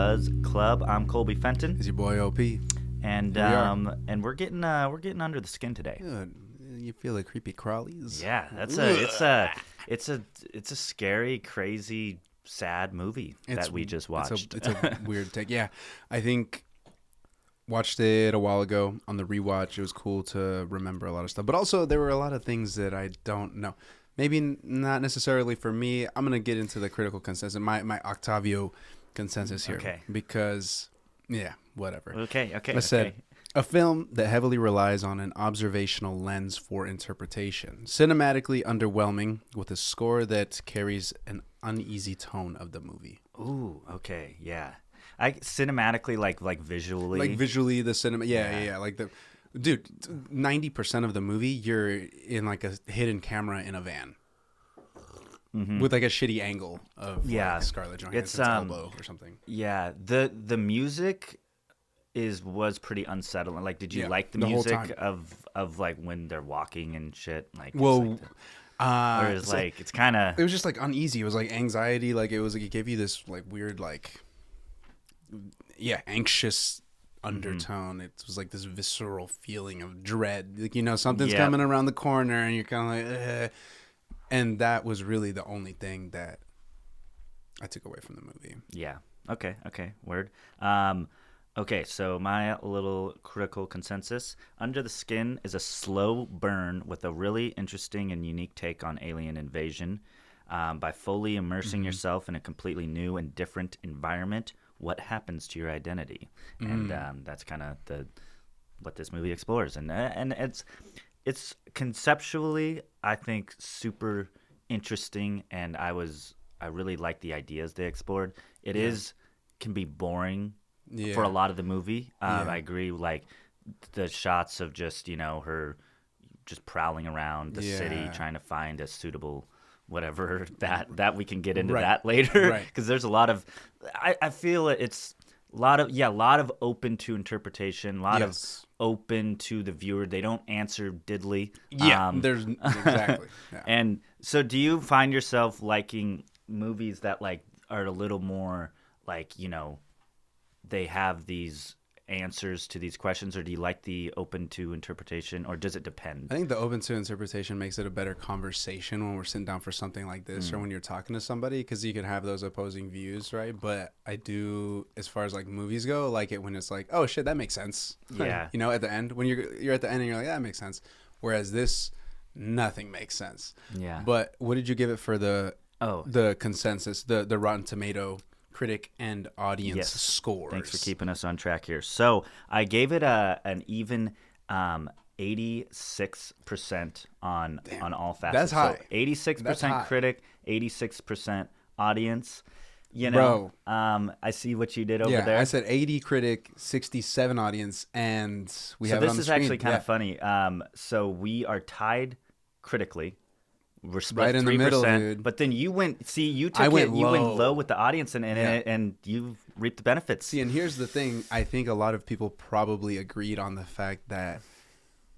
Buzz Club. I'm Colby Fenton, It's your boy OP. and and we're getting under the skin today. Good. You feel the creepy crawlies? Yeah, it's a scary, crazy, sad movie that we just watched. It's a weird take. Yeah, I think watched it a while ago on the rewatch. It was cool to remember a lot of stuff, but also there were a lot of things that I don't know. Maybe not necessarily for me. I'm gonna get into the critical consensus, my Octavio consensus here, Okay. Because whatever. Okay. I said a film that heavily relies on an observational lens for interpretation, cinematically underwhelming, with a score that carries an uneasy tone of the movie. Ooh, okay, yeah. I cinematically like visually. Like visually, the cinema, yeah. Like the dude, 90% of the movie, you're in like a hidden camera in a van. Mm-hmm. With like a shitty angle of like Scarlett Johansson's elbow or something. Yeah, the music was pretty unsettling. Like, did you like the music of like when they're walking and shit? Like, well, or is like it's kind of it was just like uneasy. It was like anxiety. Like it was like it gave you this like weird anxious undertone. It was like this visceral feeling of dread. Like, something's coming around the corner, and you're kind of like, ugh. And that was really the only thing that I took away from the movie. Yeah. Okay. Word. Okay, so my little critical consensus. Under the Skin is a slow burn with a really interesting and unique take on alien invasion. By fully immersing yourself in a completely new and different environment, what happens to your identity? And that's kind of what this movie explores. And it's conceptually, I think, super interesting, and I really like the ideas they explored. It can be boring for a lot of the movie. I agree, like the shots of just her just prowling around the city trying to find a suitable whatever that we can get into that later, because there's a lot of I feel it's a lot of open to interpretation, a lot of open to the viewer. They don't answer diddly. There's exactly. Yeah. And so do you find yourself liking movies that like are a little more like, they have these answers to these questions, or do you like the open to interpretation, or does it depend? I think the open to interpretation makes it a better conversation when we're sitting down for something like this, or when you're talking to somebody, because you can have those opposing views, right? But I do, as far as like movies go, like it when it's like, oh shit, that makes sense. Yeah. At the end, when you're at the end and you're like, that makes sense. Whereas this, nothing makes sense. Yeah. But what did you give it for the consensus, the Rotten Tomato critic and audience scores? Thanks for keeping us on track here. So I gave it an even 86% on all facets. That's high. So 86% critic, 86% audience. Bro, I see what you did over there. I said 80 critic, 67 audience, and we have it on the screen. So this is actually kind of funny. So we are tied critically. We're split right in 3%, the middle, dude. But then you went low. You went low with the audience, and you reaped the benefits. See, and here's the thing. I think a lot of people probably agreed on the fact that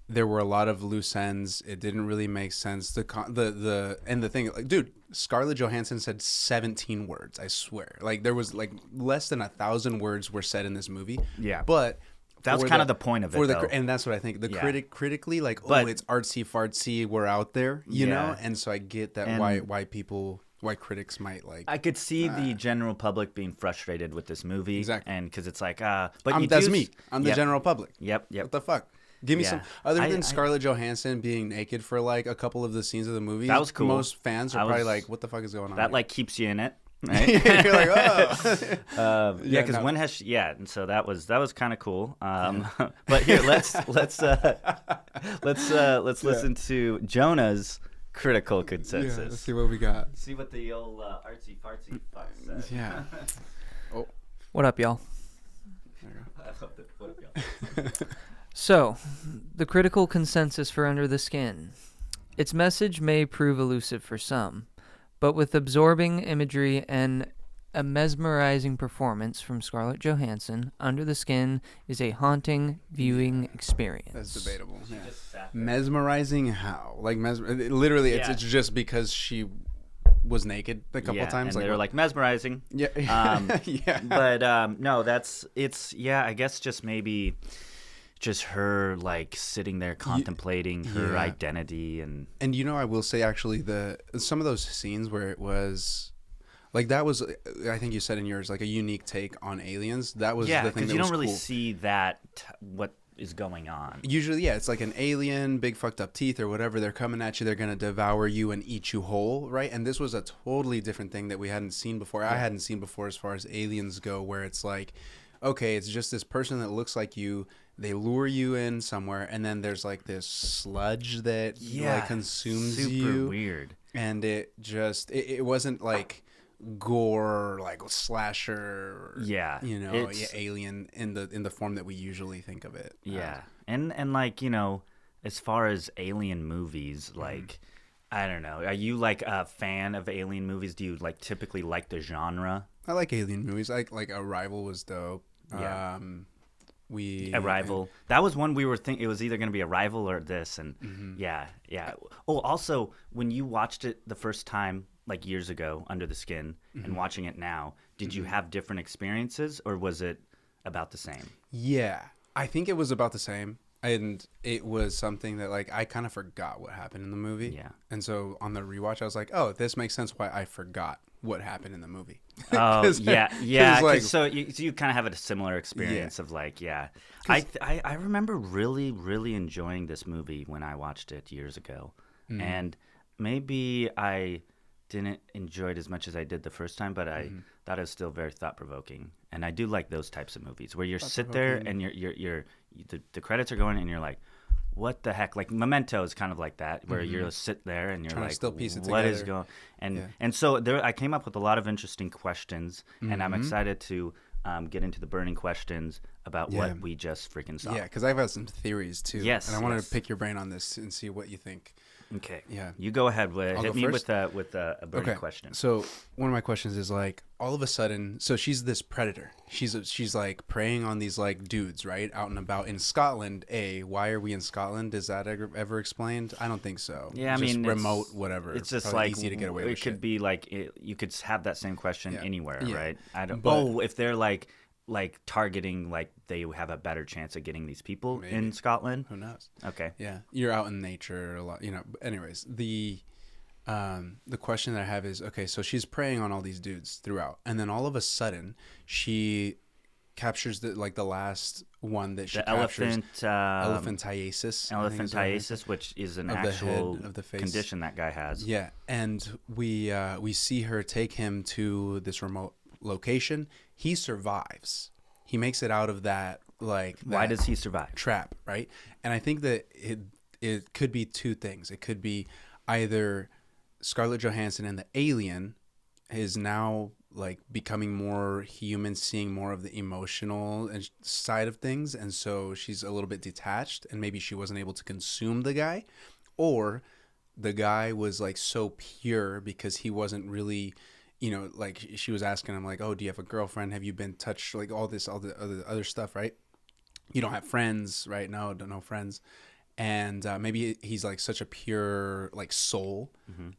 there were a lot of loose ends. It didn't really make sense. And the thing, like, dude, Scarlett Johansson said 17 words. I swear, like there was like less than 1,000 words were said in this movie. Yeah, but that was kind of the point of it, though. And that's what I think. Critically, like, it's artsy fartsy. We're out there, you know. And so I get that why critics might like. I could see the general public being frustrated with this movie, exactly, and because it's like, that's me. I'm the general public. Yep. What the fuck? Give me some. Other than Scarlett Johansson being naked for like a couple of the scenes of the movie, that was cool. Most fans are probably like, "What the fuck is going on?" That here? like keeps you in it. Right? You're like, oh, because when has she, and so that was kind of cool. But here, let's listen to Jonah's critical consensus. Yeah, let's see what we got. See what the old artsy fartsy fuck said. Yeah. Oh, what up, y'all? What up, y'all? So, the critical consensus for Under the Skin. Its message may prove elusive for some, but with absorbing imagery and a mesmerizing performance from Scarlett Johansson, Under the Skin is a haunting viewing experience. That's debatable. Mesmerizing how? Like literally, it's just because she was naked a couple times. And they were like mesmerizing. yeah, yeah. But no, I guess just maybe just her like sitting there contemplating her yeah. identity and And I will say actually some of those scenes where it was like that was I think you said in yours like a unique take on aliens. That was the thing because that you was don't really cool. see what is going on. Usually, yeah, it's like an alien, big fucked up teeth or whatever. They're coming at you. They're gonna devour you and eat you whole, right? And this was a totally different thing that we hadn't seen before. I hadn't seen before as far as aliens go, where it's like, okay, it's just this person that looks like you. They lure you in somewhere, and then there's like this sludge that like consumes super you. Weird. And it wasn't like gore or like slasher. Yeah, alien in the form that we usually think of it. Yeah, and like as far as alien movies, like I don't know, are you like a fan of alien movies? Do you like typically like the genre? I like alien movies. Like Arrival was dope. Yeah. Arrival. That was one we were thinking it was either going to be Arrival or this, and yeah. Oh, also when you watched it the first time, like years ago, Under the Skin, and watching it now, did you have different experiences, or was it about the same? Yeah, I think it was about the same, and it was something that like I kind of forgot what happened in the movie. Yeah, and so on the rewatch, I was like, oh, this makes sense why I forgot what happened in the movie. Oh, yeah. Like, so you kind of have a similar experience of like, I remember really, really enjoying this movie when I watched it years ago. And maybe I didn't enjoy it as much as I did the first time, but I thought it was still very thought-provoking. And I do like those types of movies where you sit there and the credits are going and you're like, what the heck? Like Memento is kind of like that, where you sit there and you're trying like, to still piece it what together. is going? And so there, I came up with a lot of interesting questions, and I'm excited to get into the burning questions about what we just freaking saw. Yeah, because I've had some theories too. Yes, and I wanted to pick your brain on this and see what you think. Okay. Yeah. You go ahead. Hit me first? with a burning question. So one of my questions is like, all of a sudden, so she's this predator. She's like preying on these like dudes, right, out and about in Scotland. Why are we in Scotland? Is that ever explained? I don't think so. Yeah, just I mean, remote, whatever. It's just Probably like easy to get away with. It could be like you could have that same question anywhere, Yeah. right? I don't. But- if they're like targeting, like they have a better chance of getting these people in Scotland. Who knows? Okay. Yeah, you're out in nature a lot, But anyways, the question that I have is, okay, so she's preying on all these dudes throughout, and then all of a sudden she captures the last one that she captures. Elephantiasis. Elephantiasis, which is an Of the actual head, of the face. condition that guy has. Yeah, and we see her take him to this remote location. He survives. He makes it out of that Why does he survive? trap, right? And I think that it could be two things. It could be either Scarlett Johansson and the alien is now like becoming more human, seeing more of the emotional side of things, and so she's a little bit detached, and maybe she wasn't able to consume the guy, or the guy was like so pure because he wasn't really, like she was asking him like, oh, do you have a girlfriend? Have you been touched? Like all the other stuff, right? You don't have friends, right? No friends. And maybe he's like such a pure like soul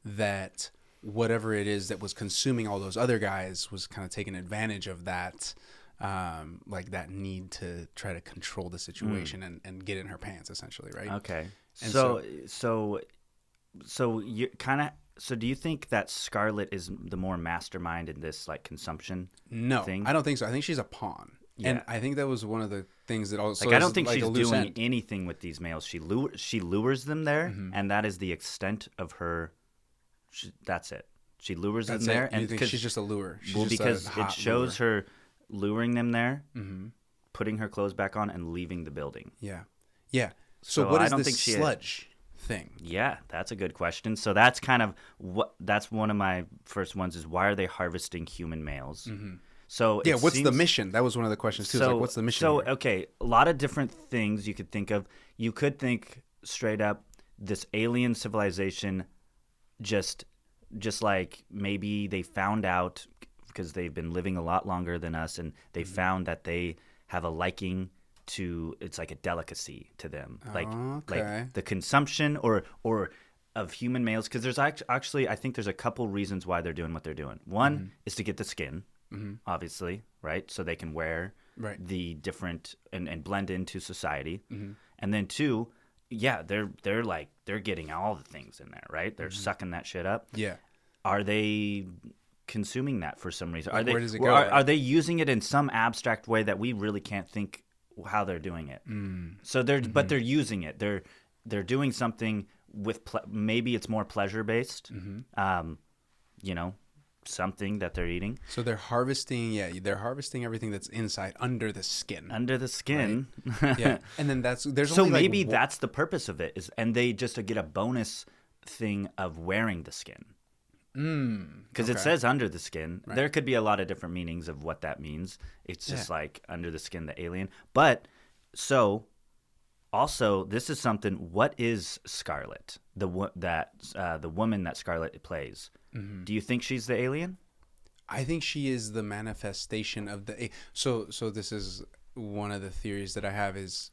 that whatever it is that was consuming all those other guys was kind of taking advantage of that, like that need to try to control the situation and get in her pants, essentially, right? Okay. And So you kind of. So do you think that Scarlett is the more mastermind in this like consumption? No, thing? I don't think so. I think she's a pawn. Yeah. And I think that was one of the things that also I don't think like she's a loose doing end. anything with these males. She lures them there, and that is the extent of her. That's it. She lures them there, You and think she's just a lure. She's well, just because a it hot shows lure. her luring them there, putting her clothes back on, and leaving the building. Yeah. So So what I is don't this think she- sludge thing? Yeah, that's a good question. So that's kind of that's one of my first ones is why are they harvesting human males? So Yeah, it what's the seems- mission? That was one of the questions too. It's like, what's the mission? So here? okay, a lot of different things you could think of. You could think straight up this alien civilization just like maybe they found out because they've been living a lot longer than us, and they found that they have a liking to, it's like a delicacy to them, like Okay. the consumption or of human males, because there's actually I think there's a couple reasons why they're doing what they're doing. One is to get the skin, obviously, right? So they can wear Right. the different and blend into society. And then two, yeah, they're getting all the things in there, right? They're sucking that shit up. Yeah. Are they consuming that for some reason? Are they where does it go? Are they using it in some abstract way that we really can't think how they're doing it? So but they're using it. They're doing something with maybe it's more pleasure based. You know, something that they're eating So they're harvesting. Yeah, they're harvesting everything that's inside under the skin. under the skin. Yeah, and then there's So only like maybe that's the purpose of it and they just get a bonus thing of wearing the skin. Because it okay. says under the skin. There could be a lot of different meanings of what that means. It's just like under the skin, the alien. But so also, this is something. What is Scarlet? The woman that Scarlet plays. Do you think she's the alien? I think she is the manifestation of the. So this is one of the theories that I have is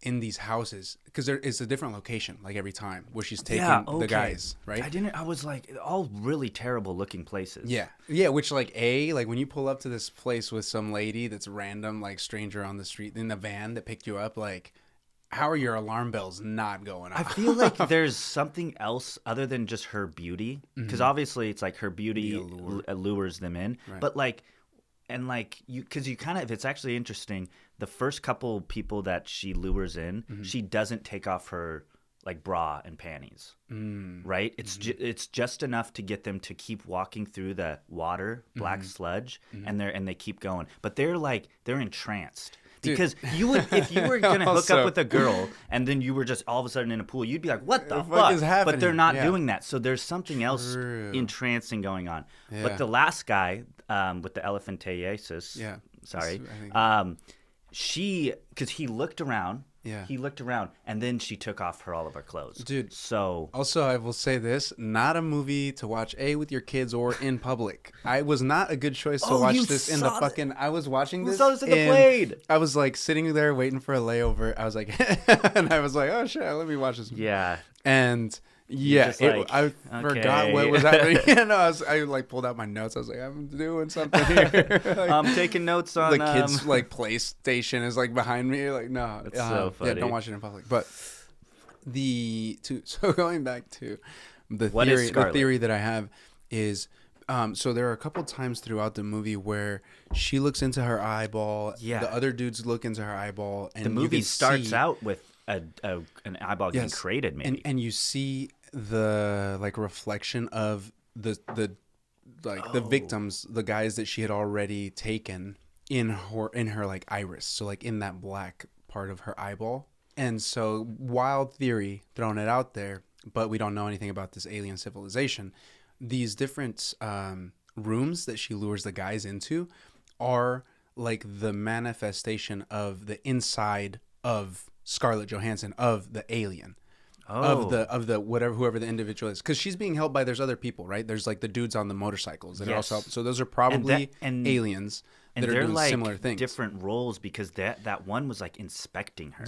in these houses because there is a different location like every time where she's taking the guys, right? I was like all really terrible looking places. Yeah, which like when you pull up to this place with some lady that's random like stranger on the street in the van that picked you up, like how are your alarm bells not going off? I feel like there's something else other than just her beauty, because obviously it's like her beauty allures them in, but like. And like because you kind of, it's actually interesting. The first couple people that she lures in, she doesn't take off her like bra and panties, right? It's it's just enough to get them to keep walking through the water, black sludge, and they keep going. But they're entranced. Because you would, if you were gonna hook up with a girl and then you were just all of a sudden in a pool, you'd be like, "What the fuck?" is happening? But they're not Yeah. doing that, so there's something else entrancing going on. But the last guy with the elephantiasis, sorry, I think- because he looked around, Yeah. he looked around, and then she took off all of her clothes, Dude. So Also, I will say this: not a movie to watch with your kids or in public. I was not a good choice to watch you this in the saw fucking. I was watching this. saw this in the and Blade. I was like sitting there waiting for a layover. I was like, and I was like, oh shit, let me watch this. yeah. And yeah, just like, I forgot what okay. was happening. Yeah, no, I like pulled out my notes. I was like, I'm doing something here. Like, I'm taking notes on the kids like PlayStation is like behind me. Like no, That's so yeah, funny. don't watch it in public. But so going back to the What is theory, the Scarlet? theory that I have is. So there are a couple times throughout the movie where she looks into her eyeball. Yeah. The other dudes look into her eyeball, and The you movie can starts see- out with an eyeball getting Yes. created, maybe. and you see the like reflection of the victims, the guys that she had already taken in her like iris, so like in that black part of her eyeball. And so wild theory, throwing it out there, but we don't know anything about this alien civilization. These different rooms that she lures the guys into are like the manifestation of the inside of Scarlett Johansson, of the alien, of the whoever the individual is, because she's being held by there's other people, right? There's like the dudes on the motorcycles that are Yes. also, so those are probably and aliens and that are they're doing like similar things. different roles, because that one was like inspecting her.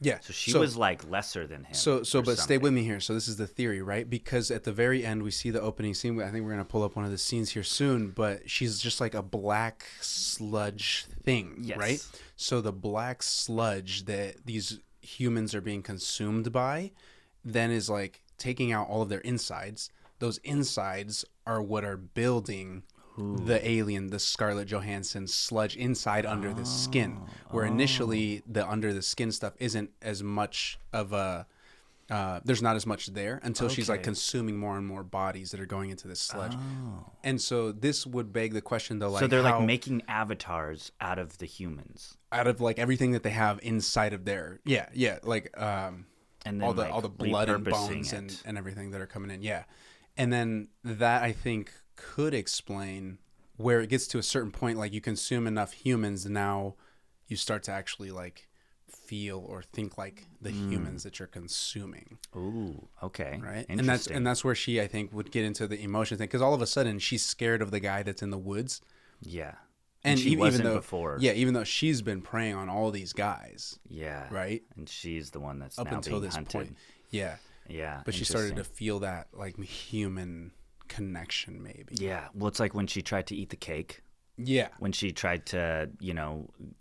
Yeah. So she was like lesser than him. So, or but stay something. with me here. So this is the theory, right? Because at the very end, we see the opening scene. I think we're gonna pull up one of the scenes here soon. But she's just like a black sludge thing, Yes. right? So the black sludge that these humans are being consumed by, then is like taking out all of their insides. Those insides are what are building the alien, the Scarlett Johansson sludge inside under the skin, where initially the under the skin stuff isn't as much of a there's not as much there until she's like Okay. consuming more and more bodies that are going into this sludge. And so this would beg the question though, like So they're how, like making avatars out of the humans, out of like everything that they have inside of their like and then all the like, blood and repurposing bones it. and everything that are coming in. Yeah. And then that I think could explain where it gets to a certain point, like you consume enough humans, now you start to actually like feel or think like the humans that you're consuming. Ooh, okay, Right. Interesting. And that's where she, I think, would get into the emotion thing. Cause all of a sudden she's scared of the guy that's in the woods. yeah, And she even wasn't though, before. yeah, even though she's been preying on all these guys, yeah, right? And she's the one that's Up now until being this hunted. point. Yeah. Yeah. But she started to interesting. feel that like human connection, maybe. Yeah. Well, it's like when she tried to eat the cake. Yeah. When she tried to,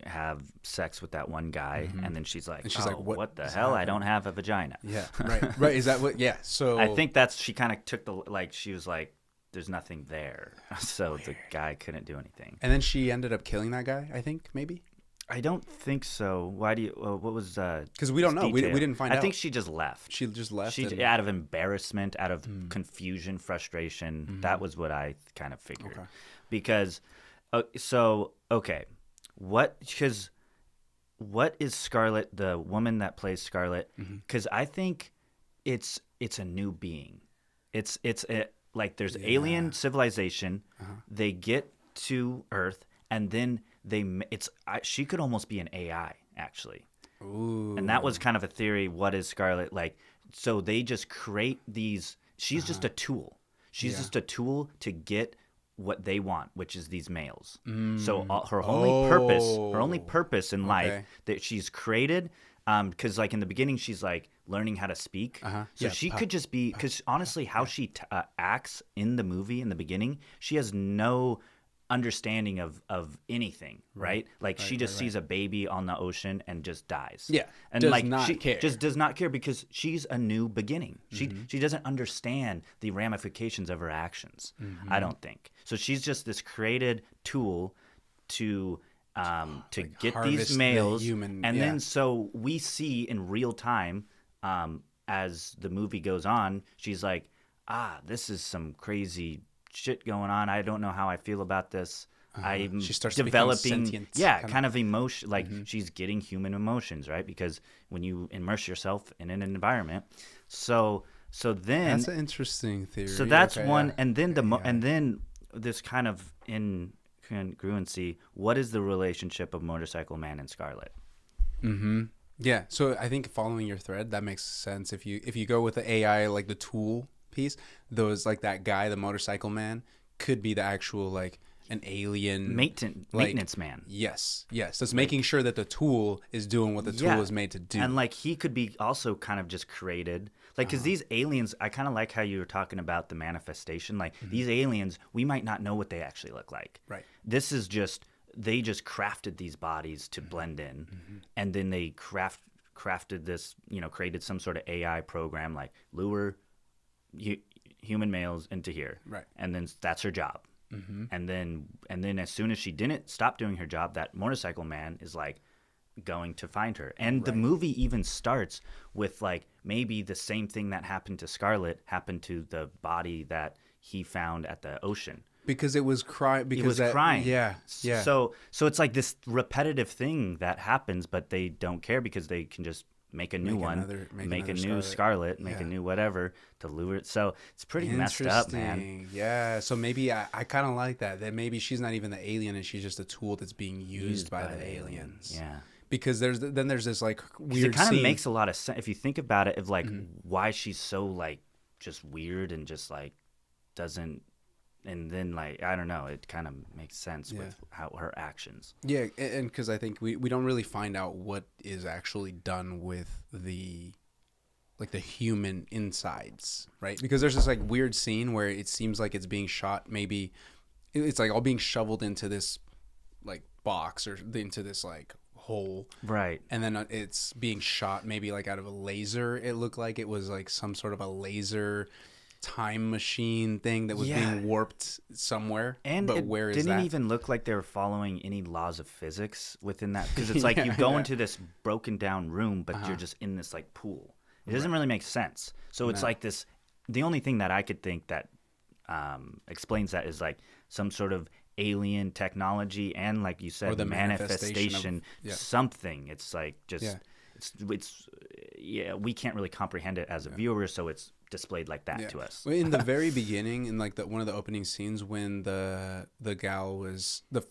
have sex with that one guy, and then she's like, And she's "Oh, like, what the is hell? I happening?" don't have a vagina." Yeah. Right. Right. Is that what? Yeah. So I think she kind of took she was like, "There's nothing there," so the guy couldn't do anything. And then she ended up killing that guy. I think maybe I don't think so. Why do you? What was? because we don't know. We detail? didn't find out. I think she just left. she just left. She and- out of embarrassment, out of confusion, frustration. That was what I kind of figured. Okay. Because, what is Scarlet, the woman that plays Scarlet? Because I think it's a new being. Like there's alien civilization. They get to Earth, and then she could almost be an AI actually. Ooh. And that was kind of a theory. What is Scarlet like? So they just create these. She's just a tool. She's just a tool to get what they want, which is these males. So her only purpose in life that she's created, because like in the beginning she's like learning how to speak. So Yeah, she could just be, because honestly, how she acts in the movie in the beginning, she has no understanding of anything, right? Like she just sees a baby on the ocean and just dies. Yeah, and does like not she care. just does not care because she's a new beginning. She doesn't understand the ramifications of her actions. I don't think so. She's just this created tool to get harvest these the males, human- and yeah. then so we see in real time as the movie goes on, she's like, this is some crazy shit going on. I don't know how I feel about this. I'm She starts to become developing, sentient, kind of emotion. Like she's getting human emotions, right? Because when you immerse yourself in an environment, so then That's an interesting theory. so that's Okay, one, yeah. and then and then this kind of incongruency. What is the relationship of Motorcycle Man and Scarlet? Yeah, so I think following your thread, that makes sense. If you go with the AI, like the tool piece, those like that guy, the motorcycle man, could be the actual like an alien Maintenance man. Yes, that's making sure that the tool is doing what the tool is made to do. And like he could be also kind of just created, like because these aliens, I kind of like how you were talking about the manifestation. Like these aliens, we might not know what they actually look like. Right. This is just they just crafted these bodies to blend in, and then they crafted this, created some sort of AI program like lure human males into here, Right. and then that's her job. And then as soon as she didn't stop doing her job, that motorcycle man is like going to find her. And the movie even starts with like maybe the same thing that happened to Scarlet happened to the body that he found at the ocean. Because it was crying. Because It was crying. Yeah. So it's like this repetitive thing that happens, but they don't care because they can just make a new Make one, another- make make a another new Scarlet. Scarlet, make a Yeah. new whatever to lure it. So it's pretty messed up, man. Interesting. Yeah. So maybe I kind of like that. That maybe she's not even the alien, and she's just a tool that's being used by the aliens. Yeah. Because there's this like 'Cause weird. it kind of scene. makes a lot of sense if you think about it, of like why she's so like just weird and just like doesn't, and then like I don't know, it kind of makes sense with how her actions. Yeah, and because I think we don't really find out what is actually done with the human insides, right? Because there's this like weird scene where it seems like it's being shot. Maybe it's like all being shoveled into this like box or into this like hole, Right. and then it's being shot maybe like out of a laser. It looked like it was like some sort of a laser time machine thing that was Yeah. being warped somewhere. And but it where is didn't that? even look like they were following any laws of physics within that, because it's like you go into this broken down room, but you're just in this like pool. It doesn't really make sense. So it's like this. The only thing that I could think that explains that is like some sort of alien technology, and like you said, Or the manifestation, manifestation of- yeah. something. It's like just Yeah. it's we can't really comprehend it as a viewer, so it's displayed like that to us. Well, in the very beginning, in like one of the opening scenes, when the gal was the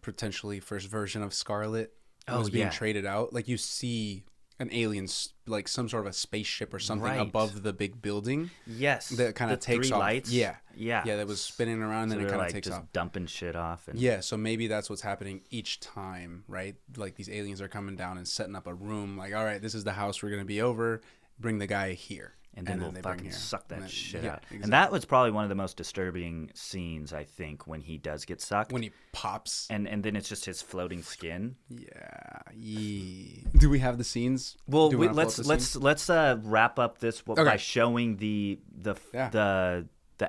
potentially first version of Scarlet was being yeah. traded out, like you see an alien, like some sort of a spaceship or something Right. above the big building. Yes, That kind the of takes three off. lights. Yeah, yeah, that was spinning around, and So then it they're kind of like takes just off. dumping shit off. And Yeah, so maybe that's what's happening each time, right? Like these aliens are coming down and setting up a room. Like, all right, this is the house we're gonna be over. Bring the guy here. and then And then we'll they bring fucking here. suck And that then- shit yeah, out. exactly. And that was probably one of the most disturbing scenes, I think, when he does get sucked. When he pops. and then it's just his floating skin. Yeah. Do we have the scenes? Well, Do you wanna pull up the let's scenes? let's wrap up this by Okay. showing the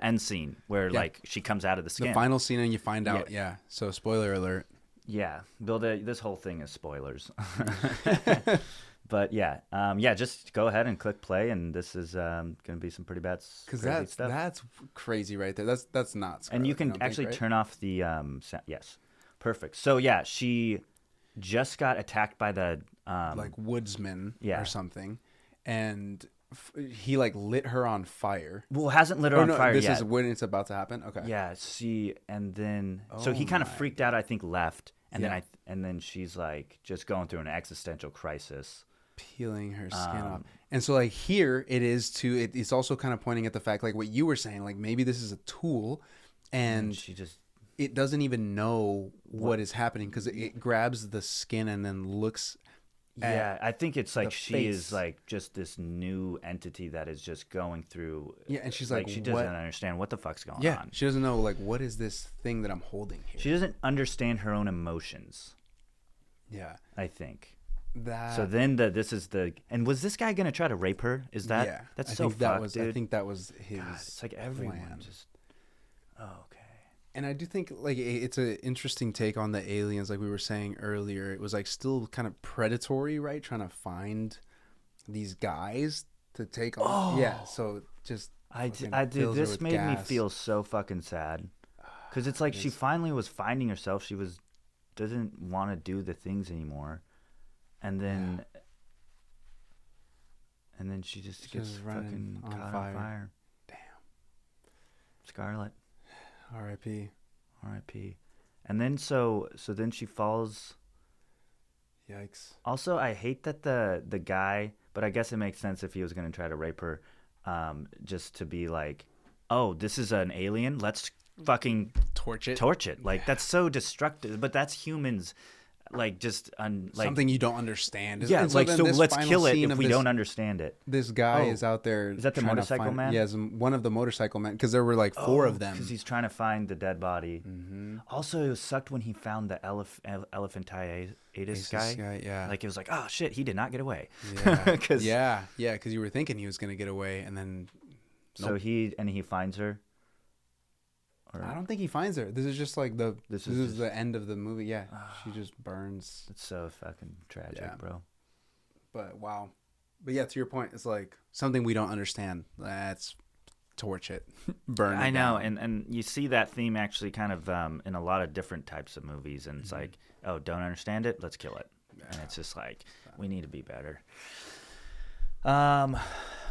end scene where Yeah. like she comes out of the skin. The final scene, and you find out. Yeah. So spoiler alert. Yeah, this whole thing is spoilers. But yeah, just go ahead and click play, and this is gonna be some pretty bad Because crazy stuff. that's crazy right there. That's not. And you Scarlet, can don't actually think, right? turn off the yes, perfect. So yeah, she just got attacked by the like woodsman yeah. or something, and he like lit her on fire. well, hasn't lit her Oh on no, fire this yet. is when it's about to happen. Okay. Yeah, and then so Oh he kind of my freaked out. I think left, and Yeah. then she's like just going through an existential crisis. Peeling her skin off. And so like here it is it's also kind of pointing at the fact like what you were saying, like maybe this is a tool and She just it doesn't even know what is happening because it grabs the skin and then looks at yeah, I think it's like the she is face. like just this new entity that is just going through. Yeah, and she's like, she doesn't what? understand what the fuck's going Yeah, on. she doesn't know like what is this thing that I'm holding here. She doesn't understand her own emotions. Yeah. I think. That So then this is the and was this guy gonna try to rape her? Is that yeah, that's I so think that fucked, was dude. I think that was his God, it's like everyone plan. just. Oh, okay. And I do think like it's an interesting take on the aliens, like we were saying earlier. It was like still kind of predatory, right? Trying to find these guys to take on. Yeah, so just fucking I did. fills her This with made me gas. feel so fucking sad, because it's like she finally was finding herself. She doesn't want to do the things anymore, and then she just gets Just running fucking on caught fire. on fire. Damn. Scarlet, R.I.P. R.I.P. And then so then she falls. Yikes. Also, I hate that the guy, but I guess it makes sense if he was gonna try to rape her, just to be like, oh, this is an alien. Let's fucking Torch it. torch it. Like that's so destructive. But that's humans, like just like Something you don't understand. yeah. And Like then so, this let's final kill it scene if of we this- don't understand it. This guy Oh, is out there. is that the trying to motorcycle find- man? Yes, one of the motorcycle men. Because there were like four of them. Because he's trying to find the dead body. Mm-hmm. Also, it was sucked when he found the elephantiasis guy. Yeah. Like it was like, oh shit, he did not get away. Yeah. 'Cause- yeah. Because you were thinking he was gonna get away, and then So he finds her. Or, I don't think he finds her. This is just like This this is is just- the end of the movie. Yeah, she just burns. It's so fucking tragic, Yeah. bro. But wow. But yeah, to your point, it's like something we don't understand. Let's torch it, burn it. I know, down. and you see that theme actually kind of in a lot of different types of movies, and Mm-hmm. it's like, oh, don't understand it, let's kill it, and it's just like we need to be better.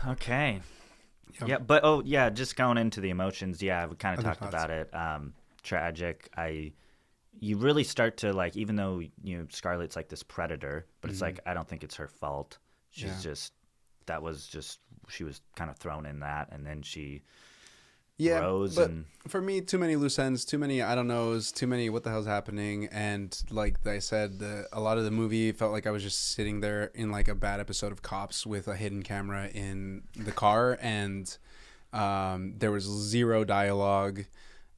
Okay, Yep. yeah, but oh yeah, just going into the emotions, yeah, we kind of Other talked thoughts? about it. Tragic. You really start to like, even though Scarlett's like this predator, but it's like I don't think it's her fault. She's Mm-hmm. Yeah. just she was kind of thrown in that, and then she Yeah, rose but and for me, too many loose ends, too many I don't knows, too many what the hell's happening, and like I said, a lot of the movie felt like I was just sitting there in like a bad episode of Cops with a hidden camera in the car, and there was zero dialogue.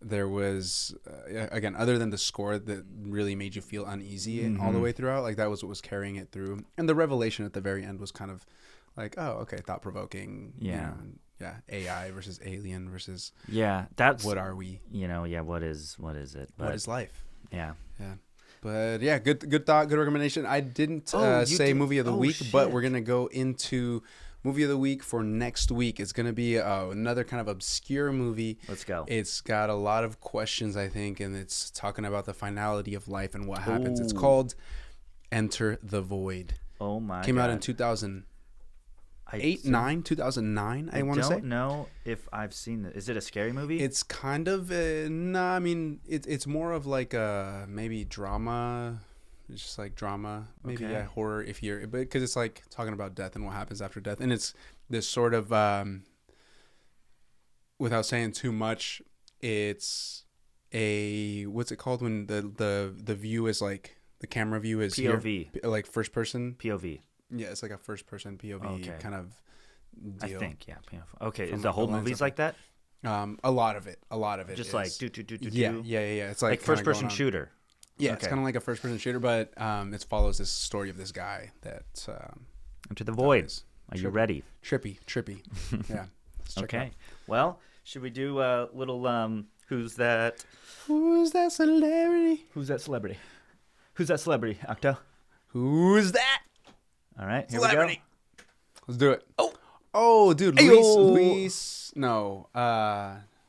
There was again, other than the score that really made you feel uneasy all the way throughout, like that was what was carrying it through, and the revelation at the very end was kind of like, oh, okay, thought provoking. Yeah. Yeah, AI versus alien versus yeah, that's what are we? what is it? But What is life? yeah, Yeah. But yeah, good thought, good recommendation. I didn't Oh, you say did- movie of the oh, week, but shit. we're going to go into movie of the week for next week. It's going to be another kind of obscure movie. let's go. It's got a lot of questions, I think, and it's talking about the finality of life and what happens. It's Ooh. called Enter the Void. Oh my Came God. out in 2008, I 2009, I want to say. don't know if I've seen it. Is it a scary movie? It's kind of I mean it's more of like a maybe drama. It's just like drama, maybe Okay. yeah, horror if you're, but because it's like talking about death and what happens after death, and it's this sort of without saying too much, it's a what's it called when the view is like the camera view is POV. here, like first person. POV. Yeah, it's like a first person POV Okay. kind of deal. I think, yeah. PFO. Okay, From is the like whole the lens movie's of like that? A lot of it. Just is. like do. Yeah. It's like kinda First person going on. shooter. Yeah, it's Okay. kind of like a first person shooter, but it follows this story of this guy that Into the Void. is Are you trippy. ready? trippy. Yeah. Let's check it out. Okay. Well, should we do a little who's that? Who's that celebrity? Who's that celebrity? Who's that celebrity, Octo? Who's that All right, here celebrity? Let's do it. Dude, Ayo. Luis. No,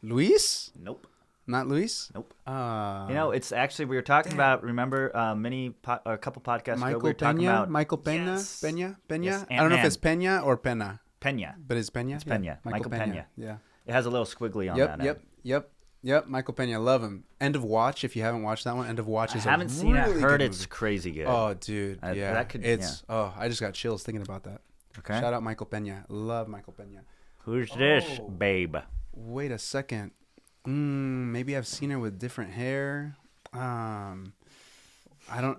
Luis? we go. Nope. Not Luis. Nope. Uh, You know, it's actually we were talking about. Remember, a couple podcasts ago, Michael we were talking Peña. about Michael Peña. Yes. Peña. Yes, I don't know if Ant-Man. it's Peña or Pena, Peña. but it's Peña. It's Peña. Michael Peña. Yeah. It has a little squiggly on that. Yep. Michael Peña. Love him. End of Watch. If you haven't watched that one, End of Watch I is haven't a seen it. really Heard good it's movie. crazy good. Oh, dude. I I just got chills thinking about that. Okay. Shout out Michael Peña. Love Michael Peña. Who's this, Oh. babe? Wait a second. Maybe I've seen her with different hair. I don't.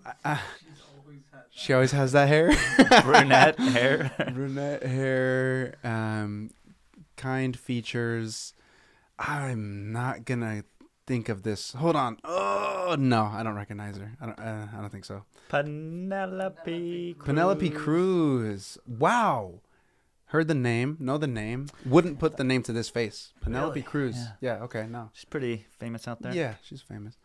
She always has that hair. Brunette hair. Brunette hair. Kind features. I'm not gonna think of this. Hold on. Oh no, I don't recognize her. I don't think so. Penelope. Penelope Cruz. Wow. Heard the name. Know the name. Wouldn't put the name to this face. Penelope Really? Cruz. Yeah. Yeah. Okay. No. She's pretty famous out there. Yeah, she's famous.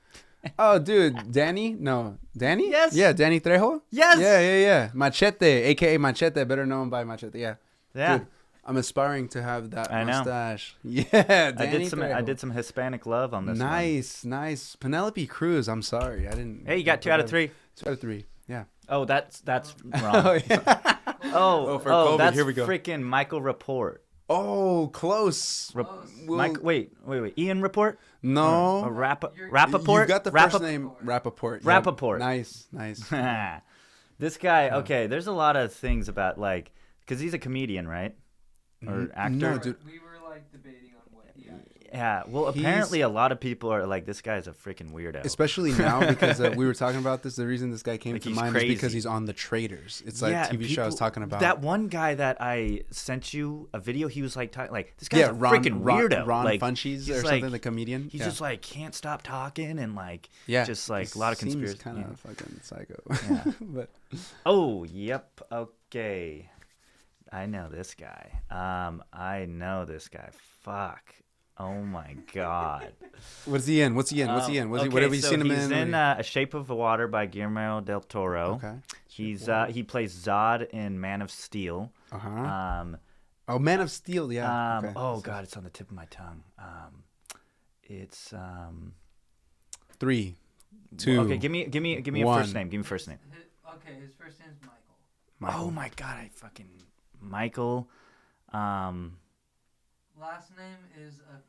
Oh, dude, Danny? No, Danny? Yes. Yeah, Danny Trejo? Yes. Yeah. Machete, aka Machete, better known by Machete. Yeah. Yeah. Dude, I'm aspiring to have that I know. mustache. Yeah, Danny I Trejo. did some Hispanic love on this one. Nice. Penelope Cruz. I'm sorry, I didn't. Hey, you got 2 out of 3. 2 out of 3. Yeah. Oh, that's wrong. Oh, yeah. Oh, for COVID, that's here we go. freaking Michael Rapport. Oh, close. We'll- Wait. Ian Rapport? No. Or Rappaport? You've got the first name Rappaport. Yep. Rappaport. Nice. This guy, okay, there's a lot of things about, like, because he's a comedian, right? Or actor? No, dude. We were like debating on what he actually. Yeah, well, apparently a lot of people are like, this guy's a freaking weirdo. Especially now, because we were talking about this. The reason this guy came Like, to he's mind crazy. is because he's on The Traitors. It's like and TV show I was talking about. That one guy that I sent you a video, he was like, like this guy's a Ron, freaking weirdo. Ron like, Funches he's or like- something, the comedian. He's Yeah. just like, can't stop talking and like, yeah, just like a lot of Seems conspiracy. kind yeah. of fucking psycho. Yeah. But Oh, yep. Okay. I know this guy. Fuck. Oh my god. what's he in? What's he in? Okay, What have you so seen him he's in? in A Shape of Water by Guillermo del Toro. Okay. He plays Zod in Man of Steel. Uh-huh. Oh, Man of Steel. Yeah. Okay. Oh god, it's on the tip of my tongue. It's 3, 2. Okay, give me a one. first name. Give me a first name. Okay, his first name's Michael. Michael. Oh my god, I fucking Michael. Last name is a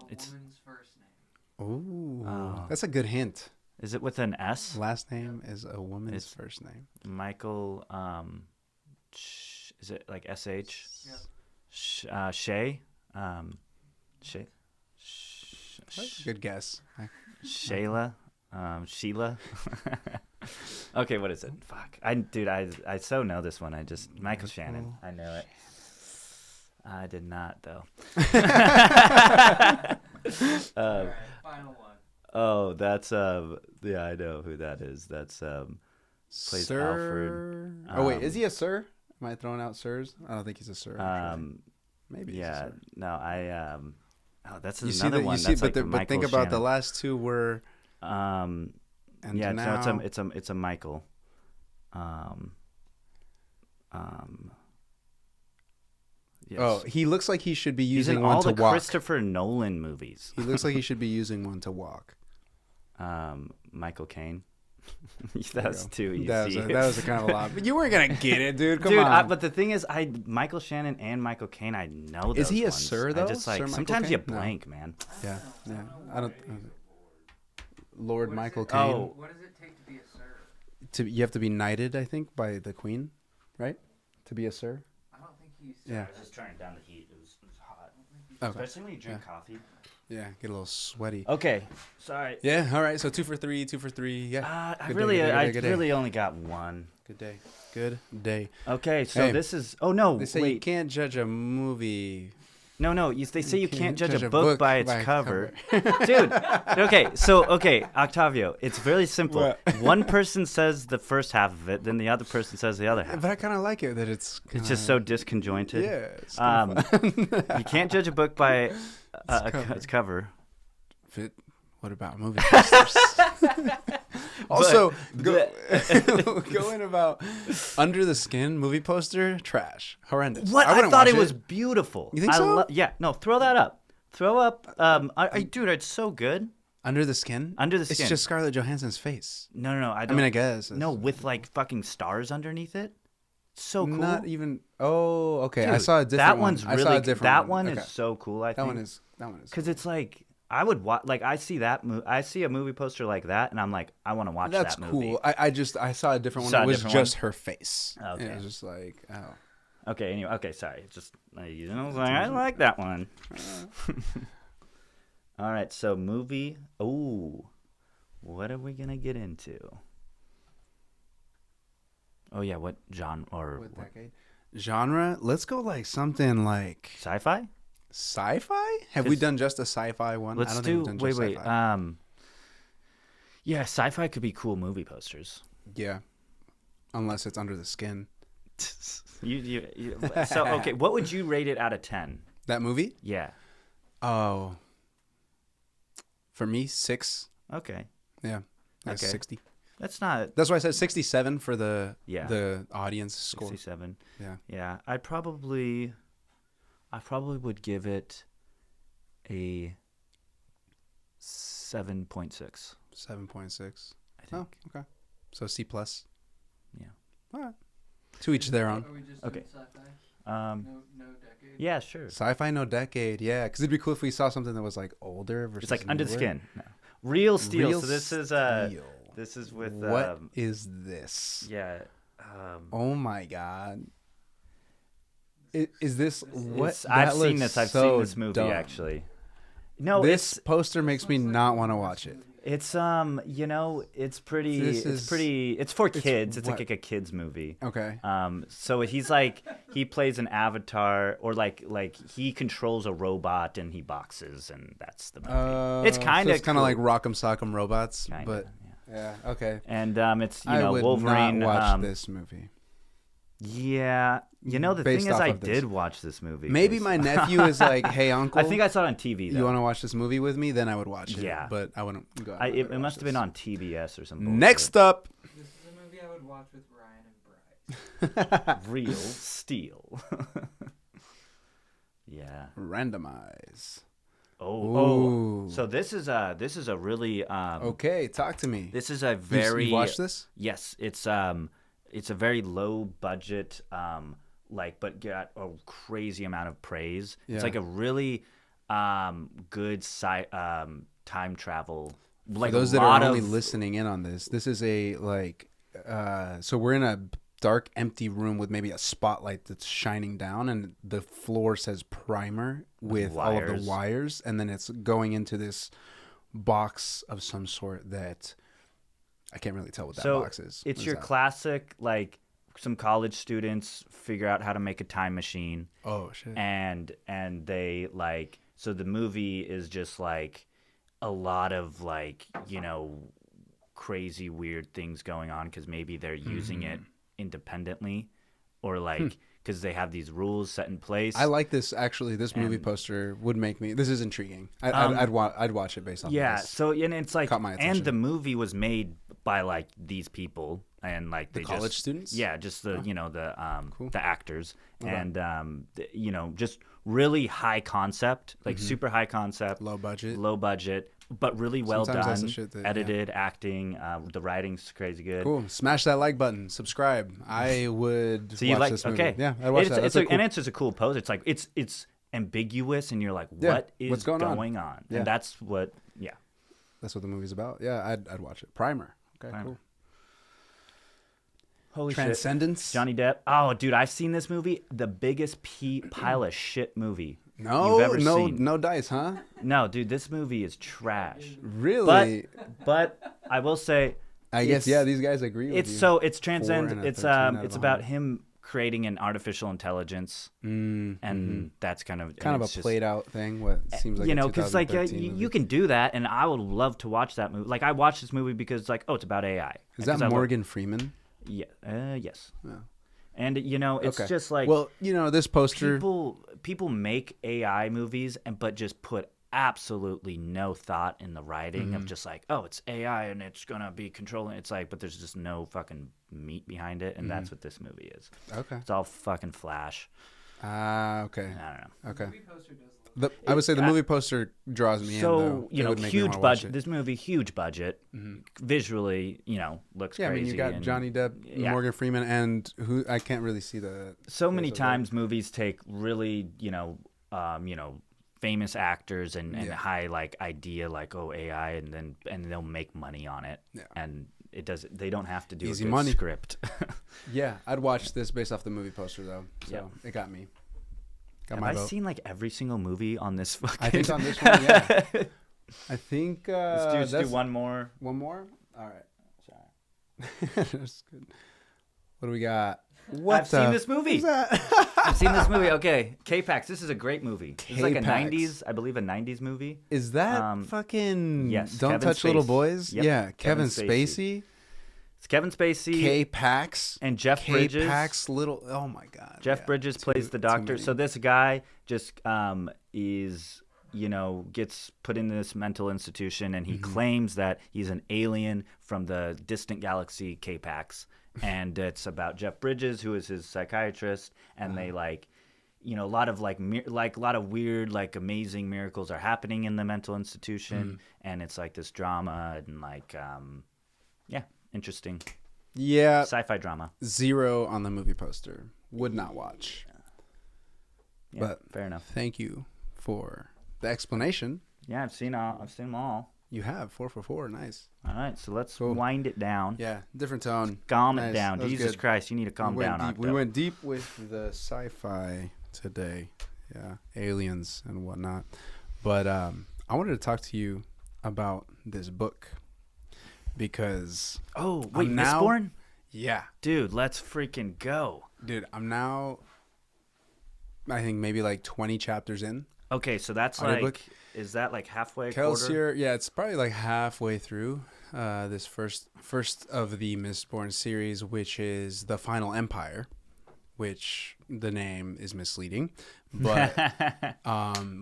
It's- woman's first name. Ooh, Oh. that's a good hint. Is it with an S? Last name is a woman's It's- first name. Michael. Is it like SH? Yep. Shay. Shay. Good guess. Shayla. Sheila. Okay, what is it? Fuck. I so know this one. Michael Shannon. I know it. I did not though. All right, final one. Oh, that's yeah, I know who that is. That's plays Sir. Alfred. Oh wait, is he a sir? Am I throwing out sirs? I don't think he's a sir. actually. Maybe. Yeah, He's a sir. no, I oh, that's You see another that? one. You see, That's but like the, the but think Michael about the Shannon. last two were. And And yeah, now, no, it's a Michael. Yes. Oh, he looks like he should be he's in using one all to the walk. Christopher Nolan movies. He looks like he should be using one to walk. Michael Caine. There That's you go. too easy. That was a kind of a lot. But you weren't gonna get it, dude. Come Dude, on. but the thing is, Michael Shannon and Michael Caine, I know those Is he a ones. sir, though? I just like Sir Michael sometimes you Caine? No. blank, man. yeah. I don't know I don't. why you- Lord What is Michael it- Caine. Oh. What does it take to be a sir? You have to be knighted, I think, by the Queen, right? To be a sir. I don't think he's. Yeah. I was just turning down the heat. It was hot. Okay. Especially when you drink coffee. Yeah. Get a little sweaty. Okay, sorry. Yeah. All right. So 2 for 3. 2 for 3. Yeah. I Good really, day, good day, I good day. really only got one. Good day. Good day. Okay, so Hey, this is. Oh no, They say you wait. can't judge a movie. No. They say you can't judge a book by its cover. Dude. Okay, Octavio. It's very simple. What? One person says the first half of it, then the other person says the other half. But I kind of like it that it's. It's just so disconjointed. Yeah. It's kinda fun. You can't judge a book by cover. its cover. What about movie posters? Also, But- going about Under the Skin movie poster, trash, horrendous. What? I wouldn't thought watch it was beautiful. You think so? Yeah. No, throw that up. Throw up. Dude, it's so good. Under the Skin. Under the Skin. It's just Scarlett Johansson's face. No. I I don't. mean, I guess. No, with like fucking stars underneath it. So cool. Not even. Oh, okay. I Dude, saw a different that one. one's I really. saw a different that one. one Okay. is so cool. I That think. one is. Because it's like I would watch. Like I see that. I see a movie poster like that, and I'm like, I want to watch That's that movie. cool. I saw a different one. Saw It a was different just her face. Okay. It was just like, oh. Okay. Anyway. Okay. Sorry. Just I like that one. All right. So movie. Ooh. What are we gonna get into? Oh yeah. What genre or What decade? Genre? Let's go like something like sci-fi? sci-fi. Have we done just a sci-fi one? Let's I don't do. think we've done just Wait. sci-fi. Yeah. Sci-fi could be cool movie posters. Yeah. Unless it's Under the Skin. So okay. What would you rate it out of 10? That movie? Yeah. Oh. For me, 6. Okay. Yeah. That's Okay. 60. That's not That's why I said 67 for the Yeah. the audience score. 67. Yeah. Yeah. I probably would give it a 7.6. 7.6. I think. Oh, okay. So C plus. Yeah. All right. To each their own. Are we just Okay. doing sci-fi? No decade. Yeah, sure. Sci-fi, no decade. Yeah, because it'd be cool if we saw something that was like older versus It's like Under the newer. Skin. No. Real Steel. Real so this is Steel. this is with What is this? yeah. Oh my god. Is this what? I've that seen looks this. I've so seen this movie dumb. actually. No, This poster makes me not want to watch it. it's it's pretty This it's is- pretty it's for kids. It's what? like a kids movie. Okay. So he's like he plays an avatar or like he controls a robot and he boxes and that's the movie. It's kind of It's kind of like Rock'em Sock'em Robots, Kinda, but yeah. yeah. Okay. And it's I would Wolverine. not watch this movie. Yeah, the Based thing is, off I of this. did watch this movie. Maybe 'cause- my nephew is like, "Hey, uncle, I think I saw it on TV. Though. you want to watch this movie with me?" Then I would watch it. Yeah. But I wouldn't go. It must have been on TBS or something. Next up, This is a movie I would watch with Ryan and Bryce. Real Steel. Yeah. randomize. Oh. Ooh. So this is a really Okay, talk to me. This is a You very watched this? Yes, it's a very low budget but got a crazy amount of praise. Yeah. It's like a really good time travel. Like For those a that lot are only of, listening in on this is a so we're in a dark, empty room with maybe a spotlight that's shining down, and the floor says primer with all of Wires. the wires, and then it's going into this box of some sort that I can't really tell what that so box is. it's What your is that? classic like some college students figure out how to make a time machine. Oh shit! and they like so the movie is just like a lot of like crazy weird things going on because maybe they're using it independently or like because they have these rules set in place. I like this actually. This movie And- poster would make me. This is intriguing. I'd watch it based on yeah this. so and it's like Caught my and attention. the movie was made by like these people and like The they college just, students? yeah just the Cool. the actors Okay. and just really high concept like super high concept Low budget. low budget, but really well Sometimes that's done. the shit that- Edited, acting, the writing's crazy good. Cool. Smash that like button. Subscribe. I would So you watch like this movie. okay? Yeah, I'd watch it's, that. It's That's a cool. and it's just a cool pose. It's like it's ambiguous, and you're like, Yeah, what is what's going on? Yeah. And that's what, yeah. That's what the movie's about. Yeah, I'd watch it. Primer. Okay, Primer. cool. Holy Transcendence. shit, Johnny Depp. Oh, dude, I've seen this movie. The biggest pile of shit movie No, you've ever no, seen. no dice, huh? No, dude, this movie is trash. Really? But I will say I guess these guys agree with you. It's transcend. and a It's 13 out of it's 100. about him creating an artificial intelligence, and that's kind of kind of a played out thing. What seems like because like you movie. can do that, and I would love to watch that movie. Like I watched this movie because like it's about AI. Is that 'Cause I Morgan Freeman? Yeah. Yes. Oh. And it's Okay. just like Well, this poster. people make AI movies but just put absolutely no thought in the writing of just like, oh, it's AI and it's gonna be controlling. It's like, but there's just no fucking meat behind it, and that's what this movie is. Okay. It's all fucking flash. Okay. I don't know. Okay. I would say the movie poster draws me in. So Though. It would make me huge wanna watch budget. it. This movie, huge budget. Visually, looks Yeah, I crazy. mean, you got and Johnny Depp, yeah. Morgan Freeman, and who I can't really see the. So many face of times movies take really, famous actors and Yeah. high like idea like AI and they'll make money on it. Yeah. And it does. They don't have to do Easy a good money. script. Yeah, I'd watch this based off the movie poster though. So Yeah. it got me. Got Have my I vote. seen like every single movie on this fucking? I think on this one, yeah. I think Let's do that's one more. one more. All right. That's good. What do we got? What I've seen the this movie. f- is that? I've seen this movie. Okay, K-Pax. This is a great movie. It's like a K-Pax. '90s, I believe, a '90s movie. Is that fucking yes, Don't Kevin Touch Little Spacey. Boys? Yep, Yeah, Kevin Kevin Spacey. Spacey. It's Kevin Spacey K-Pax. and Jeff Bridges. K-Pax Little. Oh my God. Jeff yeah. Bridges Too- plays the too doctor. many. So this guy just is, gets put in this mental institution, and he Mm-hmm. claims that he's an alien from the distant galaxy K-Pax. And it's about Jeff Bridges, who is his psychiatrist, and they like, a lot of like a lot of weird, like amazing miracles are happening in the mental institution, and it's like this drama and like, interesting Yeah, sci-fi drama. 0 on the movie poster. Would not watch. Yeah, But fair enough. thank you for the explanation. Yeah, I've seen them all. You have 4 for 4. Nice. All right, so let's Cool. wind it down. Yeah, different tone. Calm Nice. it down. That was Jesus good. Christ, you need to calm we went down. deep. We went deep with the sci-fi today. Yeah, aliens and whatnot. But I wanted to talk to you about this book because Oh, wait, I'm now- Mistborn? yeah, Dude, let's freaking go. dude, I'm now I think maybe like 20 chapters in. Okay, so that's Audiobook? like, is that like halfway, quarter? Kelsier, yeah, it's probably like halfway through this first of the Mistborn series, which is the Final Empire, which the name is misleading, but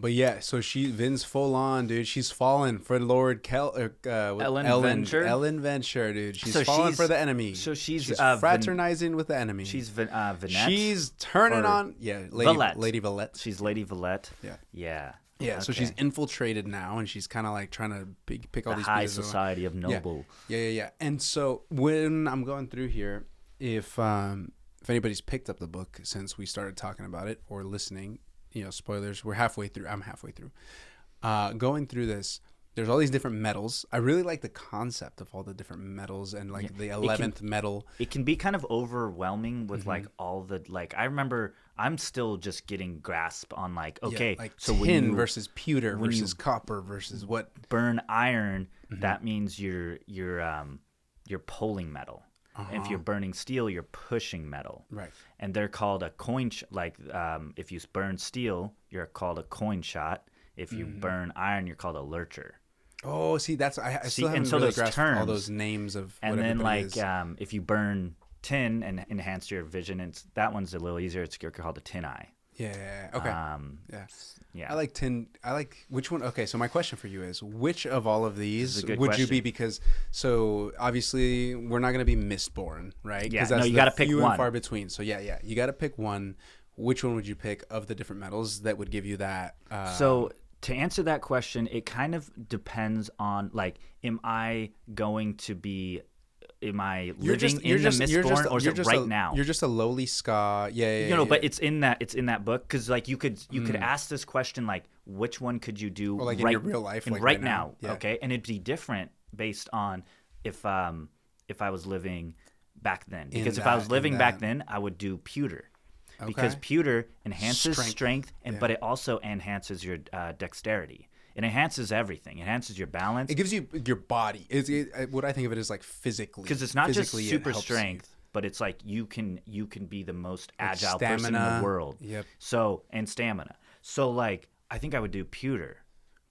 yeah. So Vin's full on, dude. She's fallen for Lord Ellen Venture? Ellen Venture, dude. She's So fallen she's- for the enemy. so she's, fraternizing with the enemy. She's Vanette? She's turning Or on, yeah, Lady Valette. Lady Valette. She's Lady Valette. Yeah. Yeah. Yeah, so she's Okay. infiltrated now, and she's kind of like trying to pick all The these high pieces. society of noble. Yeah. And so when I'm going through here, if anybody's picked up the book since we started talking about it or listening, spoilers. We're halfway through. I'm halfway through. Going through this, there's all these different metals. I really like the concept of all the different metals and like the 11th metal. It can be kind of overwhelming Mm-hmm. with like all the like. I remember I'm still just getting grasp on like, okay, like so tin when you versus pewter when you versus copper versus what? burn iron, Mm-hmm. that means you're pulling metal. If you're burning steel, you're pushing metal. Right. And they're called a coin. If you burn steel, you're called a coin shot. If you burn iron, you're called a lurcher. Oh, see, that's I still and haven't so really those grasped all terms- those names of And what then everybody like is. if you burn tin and enhance your vision, that one's a little easier. It's called a tin eye. Yeah. Okay. Yeah. Yeah. I like tin. I like which one? Okay, so my question for you is, which of all of This these is a good would you be? question. Because so obviously we're not going to be Mistborn, right? Yeah, 'Cause no, that's you the gotta pick few one. and far between. So yeah, you got to pick one. Which one would you pick of the different metals that would give you that? So to answer that question, it kind of depends on like, am I living in the Mistborn, or is it right now? You're just a lowly ska. Yeah. But it's in that book because like you could ask this question like, which one could you do Or, like, in right your real life, like, right right now. now? Yeah. Okay, and it'd be different based on if I was living back then, because if I was living back then, I would do pewter. Because Okay. pewter enhances Strength. strength, but it also enhances your dexterity. It enhances everything. It enhances your balance It gives you your body. What I think of it is like physically. because it's not just Physically, it super helps strength, but it's like you can be the most Like agile person in the stamina. world. Yep. So and stamina. So like I think I would do pewter.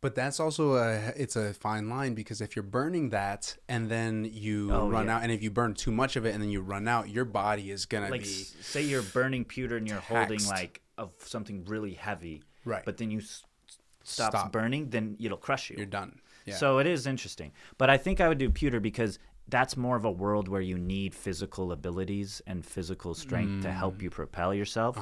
But that's also it's a fine line because if you're burning that and then you run yeah. out, and if you burn too much of it and then you run out, your body is gonna Like be say you're burning pewter and you're holding taxed. like of something really heavy. Right. But then you stops Stop. burning, then it'll crush you. you're done. Yeah. So it is interesting. But I think I would do pewter because that's more of a world where you need physical abilities and physical strength to help you propel yourself.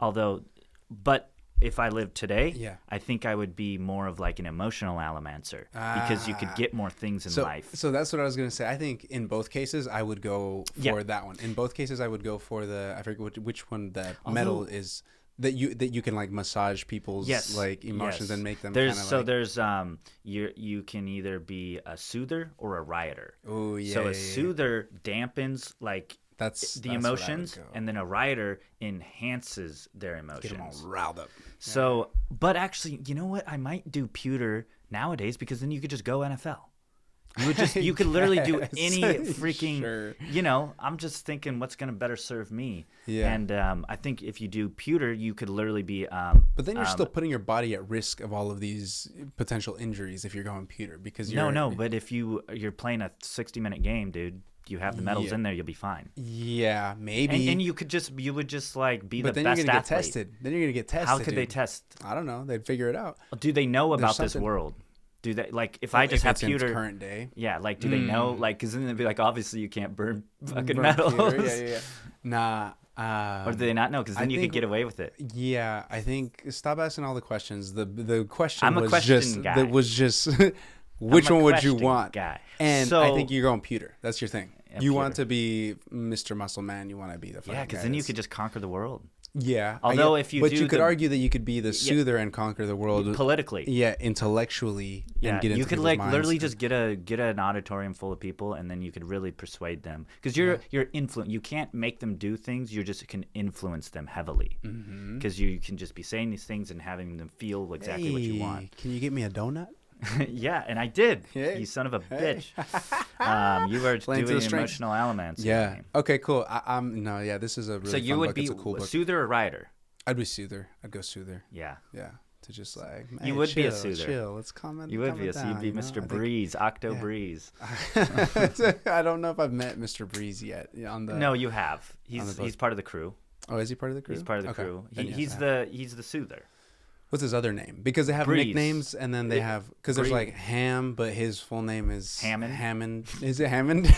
Although, but if I lived today, Yeah. I think I would be more of like an emotional allomancer because you could get more things in life. So that's what I was gonna say. I think in both cases I would go for Yeah. that one. In both cases I would go for I forget which one the metal is that you can like massage people's like emotions and make them there's kinda so like, there's you can either be a soother or a rioter. oh yeah. So yeah, a yeah. soother dampens like That's the what I would emotions, go. and then a rioter enhances their Get them all emotions. riled up. So, but actually, you know what? I might do pewter nowadays because then you could just go NFL. You could literally do Yes. any freaking, Sure. you know, I'm just thinking what's going to better serve me. Yeah. And I think if you do pewter, you could literally be, But then you're still putting your body at risk of all of these potential injuries if you're going pewter because you're no, but if you're playing a 60-minute game, dude, you have the medals Yeah. in there, you'll be fine. Yeah, maybe. And you would just like be but the then best you're gonna athlete. get tested. Then you're gonna get tested. How could they dude. test? I don't know. They'd figure it out. Do they know about this something- world? Do they like if I just If have it's in pewter? current day. Yeah, like do they know? Like, because then they'd be like, obviously you can't burn fucking Burn metals. pewter, yeah. Nah. Or do they not know? Because then I you could think- get away with it. Yeah, I think stop asking all the questions. The question I'm a was question just guy. that was just which I'm a one would you question want? guy. And So- I think you're going pewter. That's your thing. Yeah, you want pewter. to be Mr. Muscle Man. You want to be the Yeah, because guy then you that's- could just conquer the world Yeah. Although I get- if you but do you could the- argue that you could be the soother and conquer the world. politically. Yeah, intellectually. Yeah, and get into you could people's like minds. literally just get an auditorium full of people, and then you could really persuade them because you're influence. You can't make them do things. You just can influence them heavily because you can just be saying these things and having them feel exactly what you want. Can you get me a donut? Yeah, and I did. Hey. You son of a bitch. You were Playing to doing the strength. emotional elements. Yeah. Okay. Cool. I'm no. Yeah. This is a really So you fun would book. be It's a cool a book. soother or writer? I'd be soother. I'd go soother. Yeah. Yeah. To just like You hey, would be a chill, soother. Chill. Let's comment. You would be you'd be Mr. Breeze, Octo Breeze. I don't know if I've met Mr. Breeze yet. On the No, you have. the book. He's part of the crew. Oh, is he part of the crew? He's part of the Okay. crew. Then yes, He's I have. he's the soother. What's his other name? Because they have Breeze. nicknames, and then they have because there's Breeze. like Ham, but his full name is Hammond? Hammond. Is it Hammond? I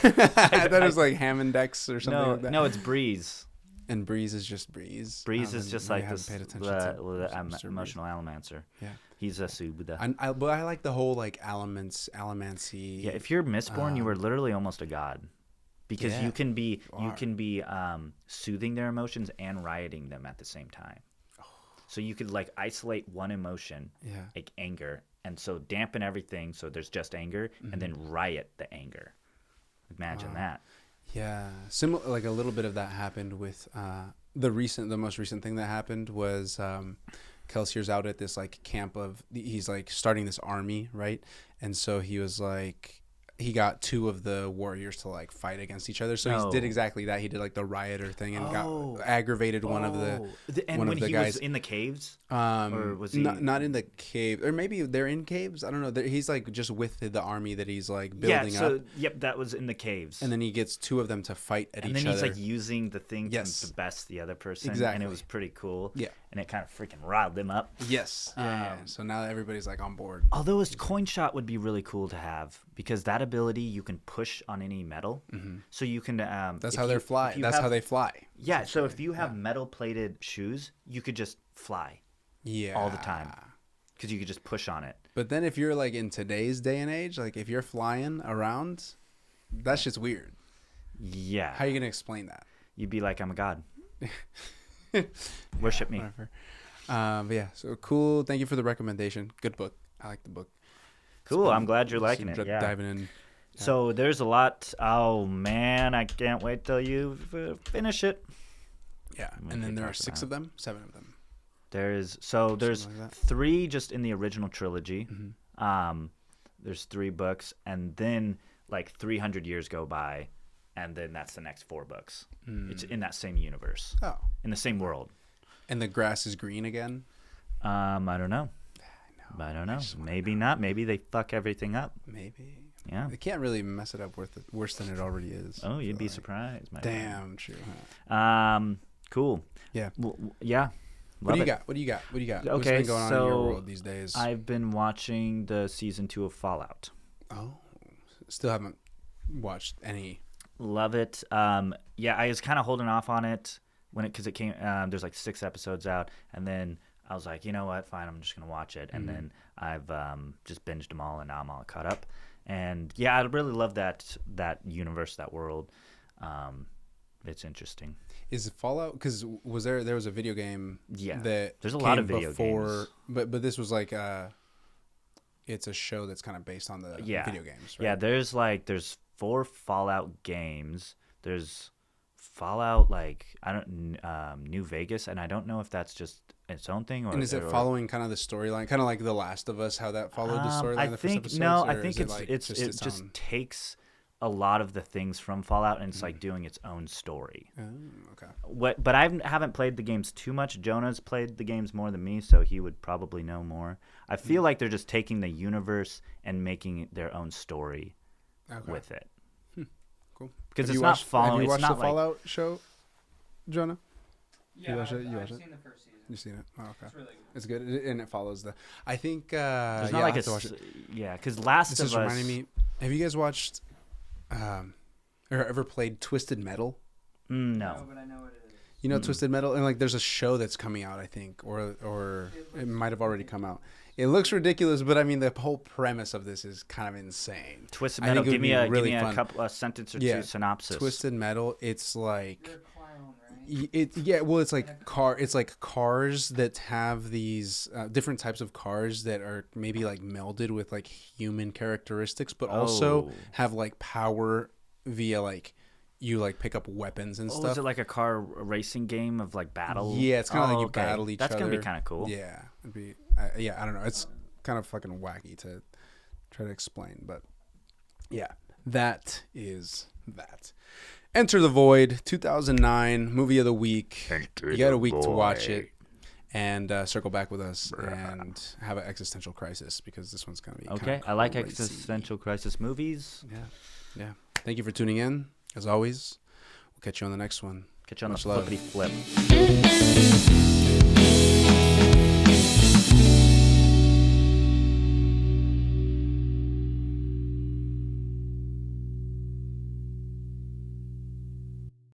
thought it was like Hammondex or something No, like that. no, it's Breeze. And Breeze is just Breeze. Breeze Oh, is then just we like haven't this paid attention to Mr. Breeze. emotional allomancer. Yeah. He's a soother. But I like the whole like allomancy. Yeah, if you're Mistborn, you were literally almost a god, because yeah, you can be are. soothing their emotions and rioting them at the same time. So you could like isolate one emotion, Yeah. like anger, and so dampen everything so there's just anger, and then riot the anger. Imagine that. Yeah, similar. Like a little bit of that happened with the most recent thing that happened was Kelsier's out at this like camp of he's like starting this army, right? And so he was like he got two of the warriors to like fight against each other. So he did exactly that. He did like the rioter thing and got aggravated one of the and one when of the he guys was in the caves, or was he- not in the cave, or maybe they're in caves. I don't know. He's like just with the army that he's like building up, yep, that was in the caves. and then he gets two of them to fight at And each then other. he's like using the thing Yes. to best the other person, and Exactly. it was pretty cool. Yeah. And it kind of freaking riled them up. Yes. So now everybody's like on board. Although a coin shot would be really cool to have because that ability you can push on any metal, so you can. That's if how they you- fly. if you That's have- how they fly. Yeah. So if you have metal plated shoes, you could just fly Yeah. all the time because you could just push on it. But then if you're like in today's day and age, like if you're flying around, that's just weird. Yeah. How are you gonna explain that? You'd be like, I'm a god. Worship me. Whatever. But yeah, so cool. Thank you for the recommendation. Good book. I like the book. Cool. I'm glad you're liking Just it. Yeah. Diving in. So there's a lot. Oh man, I can't wait till you finish it. Yeah. I'm And then gonna there are talk 6 about of them, 7 of them. There's like that. 3 just in the original trilogy. Mm-hmm. There's 3 books, and then like 300 years go by, and then that's the next 4 books. It's in that same universe, Oh, in the same world. and the grass is green again. I don't know. I don't know. Maybe not. Maybe they fuck everything up. Maybe. Yeah. They can't really mess it up worse than it already is. Oh, I you'd feel be like. surprised. My Damn, true. Huh? man. Cool. Yeah. Yeah. What do you Love it. got? What do you got? What do you got? What's Okay, been going on in your so world these days? I've been watching the season 2 of Fallout. Oh, still haven't watched any. Love it. Yeah, I was kind of holding off on it because it came. There's like 6 episodes out, and then I was like, you know what? Fine, I'm just gonna watch it. And then I've just binged them all, and now I'm all caught up. And yeah, I really love that universe, that world. It's interesting. Is Fallout? Because there was a video game? Yeah, that there's a lot came of video before, games. but this was like it's a show that's kind of based on the video games. Right? Yeah, there's 4 Fallout games. There's Fallout New Vegas, and I don't know if that's just its own thing or. And is it following kind of the storyline, kind of like The Last of Us, how that followed the storyline? I the first think episodes, no. or I think is it it just own? takes a lot of the things from Fallout, and it's like doing its own story. Oh, okay. But I haven't played the games too much. Jonah's played the games more than me, so he would probably know more. I feel like they're just taking the universe and making their own story Okay. with it. Cool. Because Have it's you not watched, following. Have you It's watched not the like Fallout show, Jonah? Yeah, watched it? You watched I've it? seen the first season. You've seen it? Oh, okay. It's really good. It's good, and it follows the. I think. there's yeah, not I'll like have to watch it. yeah. Because Last This of is Us. reminding me. Have you guys watched, or ever played Twisted Metal? No. but I know what it is. You know Twisted Metal, and like there's a show that's coming out, I think, or it might have already come out. It looks ridiculous, but I mean the whole premise of this is kind of insane. Twisted I Metal. think it would Give me be a really give me a fun. couple a sentence or Yeah, two synopsis. Twisted Metal, it's like You're a clown, right? it's like cars that have these different types of cars that are maybe like melded with like human characteristics, but also Oh. have like power via like you like pick up weapons and Oh, stuff. is it like a car racing game of like battle? Yeah, it's kind of like you okay. battle each That's other. gonna be kind of cool. Yeah, it'd be. I don't know. It's kind of fucking wacky to try to explain, but yeah, that is that. Enter the Void, 2009 movie of the week. You got a week to watch it and circle back with us and have an existential crisis because this one's gonna be Okay, kinda I like crazy. existential crisis movies. Yeah. Thank you for tuning in. As always, we'll catch you on the next one. Catch you on Much the love. flippity flip.